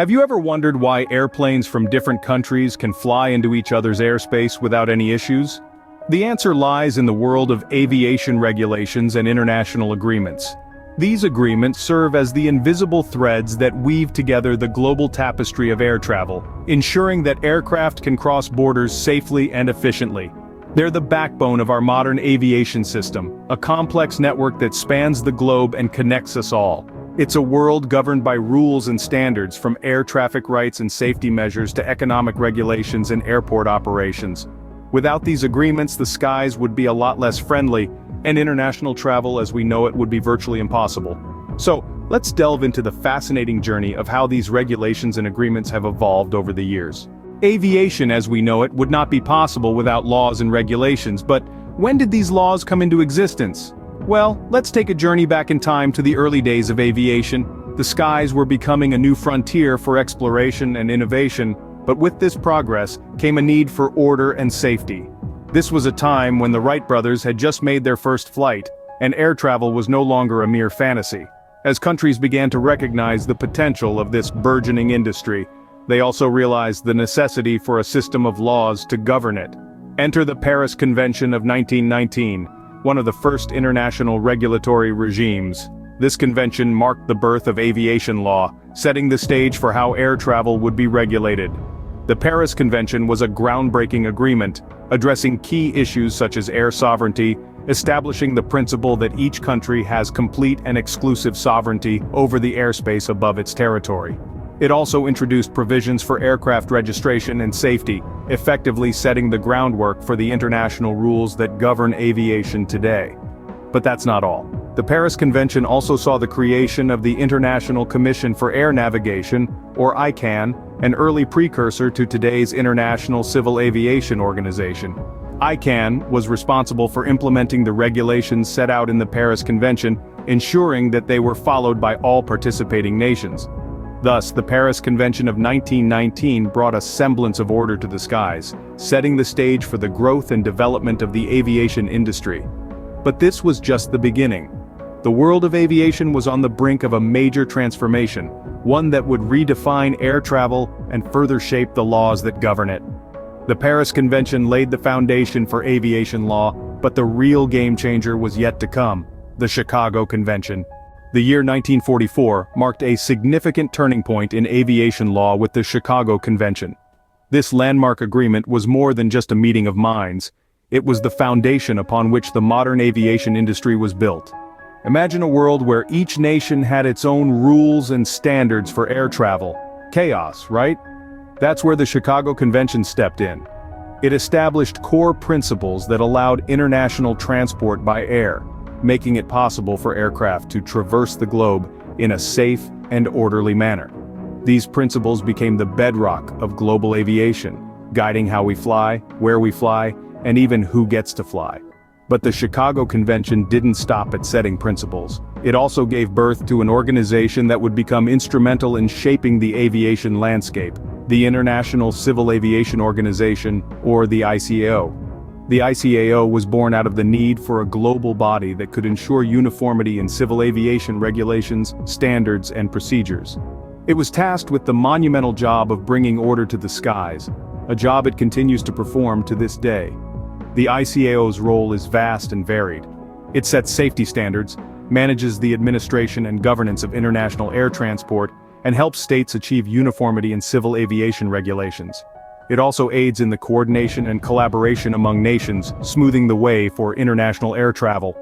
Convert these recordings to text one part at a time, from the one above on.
Have you ever wondered why airplanes from different countries can fly into each other's airspace without any issues? The answer lies in the world of aviation regulations and international agreements. These agreements serve as the invisible threads that weave together the global tapestry of air travel, ensuring that aircraft can cross borders safely and efficiently. They're the backbone of our modern aviation system, a complex network that spans the globe and connects us all. It's a world governed by rules and standards, from air traffic rights and safety measures to economic regulations and airport operations. Without these agreements, the skies would be a lot less friendly, and international travel as we know it would be virtually impossible. So, let's delve into the fascinating journey of how these regulations and agreements have evolved over the years. Aviation as we know it would not be possible without laws and regulations, but when did these laws come into existence? Well, let's take a journey back in time to the early days of aviation. The skies were becoming a new frontier for exploration and innovation, but with this progress came a need for order and safety. This was a time when the Wright brothers had just made their first flight, and air travel was no longer a mere fantasy. As countries began to recognize the potential of this burgeoning industry, they also realized the necessity for a system of laws to govern it. Enter the Paris Convention of 1919, one of the first international regulatory regimes. This convention marked the birth of aviation law, setting the stage for how air travel would be regulated. The Paris Convention was a groundbreaking agreement, addressing key issues such as air sovereignty, establishing the principle that each country has complete and exclusive sovereignty over the airspace above its territory. It also introduced provisions for aircraft registration and safety, effectively setting the groundwork for the international rules that govern aviation today. But that's not all. The Paris Convention also saw the creation of the International Commission for Air Navigation, or ICANN, an early precursor to today's International Civil Aviation Organization. ICANN was responsible for implementing the regulations set out in the Paris Convention, ensuring that they were followed by all participating nations. Thus, the Paris Convention of 1919 brought a semblance of order to the skies, setting the stage for the growth and development of the aviation industry. But this was just the beginning. The world of aviation was on the brink of a major transformation, one that would redefine air travel and further shape the laws that govern it. The Paris Convention laid the foundation for aviation law, but the real game-changer was yet to come: the Chicago Convention. The year 1944 marked a significant turning point in aviation law with the Chicago Convention. This landmark agreement was more than just a meeting of minds. It was the foundation upon which the modern aviation industry was built. Imagine a world where each nation had its own rules and standards for air travel. Chaos, right? That's where the Chicago Convention stepped in. It established core principles that allowed international transport by air, making it possible for aircraft to traverse the globe in a safe and orderly manner. These principles became the bedrock of global aviation, guiding how we fly, where we fly, and even who gets to fly. But the Chicago Convention didn't stop at setting principles. It also gave birth to an organization that would become instrumental in shaping the aviation landscape: the International Civil Aviation Organization, or the ICAO. The ICAO was born out of the need for a global body that could ensure uniformity in civil aviation regulations, standards, and procedures. It was tasked with the monumental job of bringing order to the skies, a job it continues to perform to this day. The ICAO's role is vast and varied. It sets safety standards, manages the administration and governance of international air transport, and helps states achieve uniformity in civil aviation regulations. It also aids in the coordination and collaboration among nations, smoothing the way for international air travel.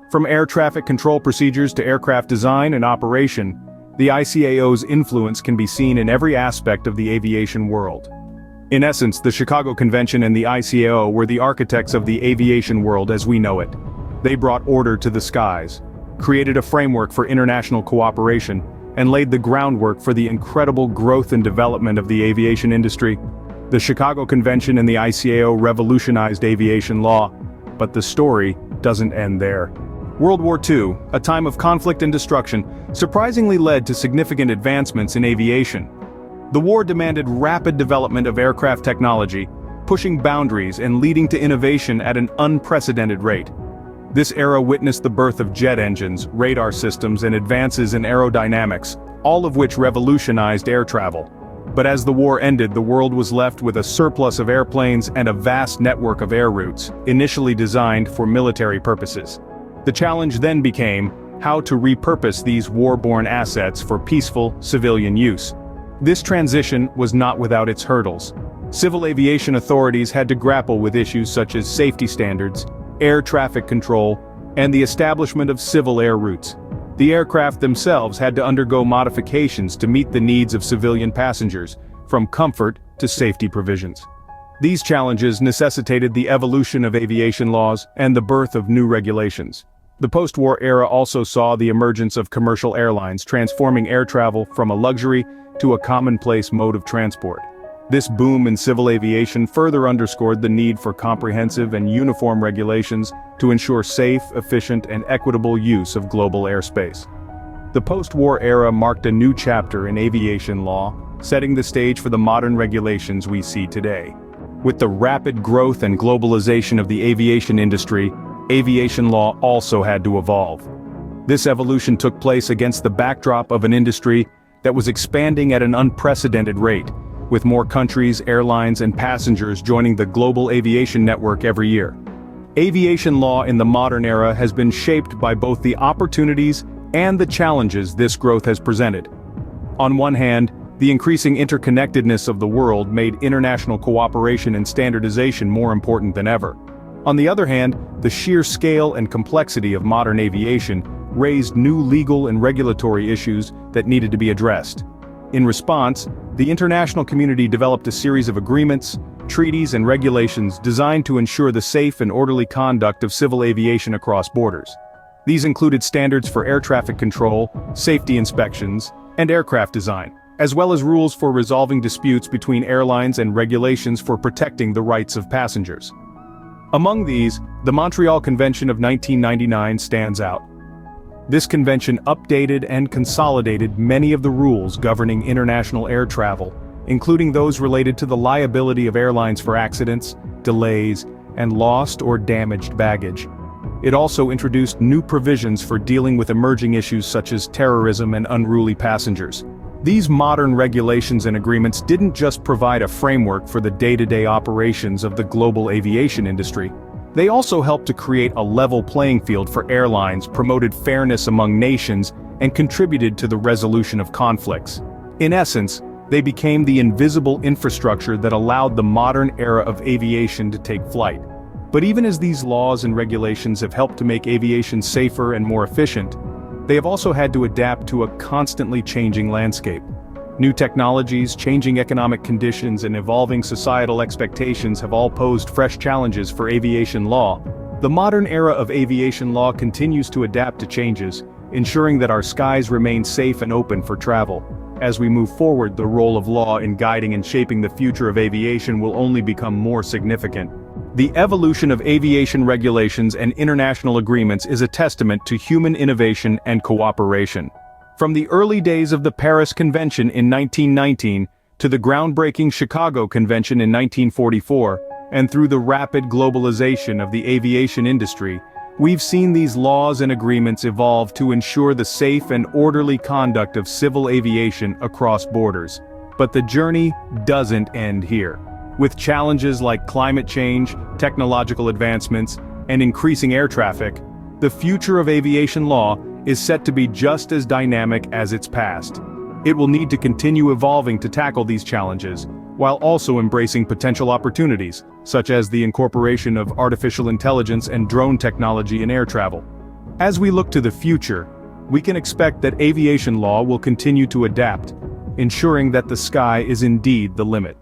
From air traffic control procedures to aircraft design and operation, the ICAO's influence can be seen in every aspect of the aviation world. In essence, the Chicago Convention and the ICAO were the architects of the aviation world as we know it. They brought order to the skies, created a framework for international cooperation, and laid the groundwork for the incredible growth and development of the aviation industry. The Chicago Convention and the ICAO revolutionized aviation law, but the story doesn't end there. World War II, a time of conflict and destruction, surprisingly led to significant advancements in aviation. The war demanded rapid development of aircraft technology, pushing boundaries and leading to innovation at an unprecedented rate. This era witnessed the birth of jet engines, radar systems, and advances in aerodynamics, all of which revolutionized air travel. But as the war ended, the world was left with a surplus of airplanes and a vast network of air routes, initially designed for military purposes. The challenge then became how to repurpose these war-borne assets for peaceful, civilian use. This transition was not without its hurdles. Civil aviation authorities had to grapple with issues such as safety standards, air traffic control, and the establishment of civil air routes. The aircraft themselves had to undergo modifications to meet the needs of civilian passengers, from comfort to safety provisions. These challenges necessitated the evolution of aviation laws and the birth of new regulations. The post-war era also saw the emergence of commercial airlines, transforming air travel from a luxury to a commonplace mode of transport. This boom in civil aviation further underscored the need for comprehensive and uniform regulations to ensure safe, efficient, and equitable use of global airspace. The post-war era marked a new chapter in aviation law, setting the stage for the modern regulations we see today. With the rapid growth and globalization of the aviation industry, aviation law also had to evolve. This evolution took place against the backdrop of an industry that was expanding at an unprecedented rate, with more countries, airlines, and passengers joining the global aviation network every year. Aviation law in the modern era has been shaped by both the opportunities and the challenges this growth has presented. On one hand, the increasing interconnectedness of the world made international cooperation and standardization more important than ever. On the other hand, the sheer scale and complexity of modern aviation raised new legal and regulatory issues that needed to be addressed. In response, the international community developed a series of agreements, treaties, and regulations designed to ensure the safe and orderly conduct of civil aviation across borders. These included standards for air traffic control, safety inspections, and aircraft design, as well as rules for resolving disputes between airlines and regulations for protecting the rights of passengers. Among these, the Montreal Convention of 1999 stands out. This convention updated and consolidated many of the rules governing international air travel, including those related to the liability of airlines for accidents, delays, and lost or damaged baggage. It also introduced new provisions for dealing with emerging issues such as terrorism and unruly passengers. These modern regulations and agreements didn't just provide a framework for the day-to-day operations of the global aviation industry. They also helped to create a level playing field for airlines, promoted fairness among nations, and contributed to the resolution of conflicts. In essence, they became the invisible infrastructure that allowed the modern era of aviation to take flight. But even as these laws and regulations have helped to make aviation safer and more efficient, they have also had to adapt to a constantly changing landscape. New technologies, changing economic conditions, and evolving societal expectations have all posed fresh challenges for aviation law. The modern era of aviation law continues to adapt to changes, ensuring that our skies remain safe and open for travel. As we move forward, the role of law in guiding and shaping the future of aviation will only become more significant. The evolution of aviation regulations and international agreements is a testament to human innovation and cooperation. From the early days of the Paris Convention in 1919, to the groundbreaking Chicago Convention in 1944, and through the rapid globalization of the aviation industry, we've seen these laws and agreements evolve to ensure the safe and orderly conduct of civil aviation across borders. But the journey doesn't end here. With challenges like climate change, technological advancements, and increasing air traffic, the future of aviation law is set to be just as dynamic as its past. It will need to continue evolving to tackle these challenges, while also embracing potential opportunities, such as the incorporation of artificial intelligence and drone technology in air travel. As we look to the future, we can expect that aviation law will continue to adapt, ensuring that the sky is indeed the limit.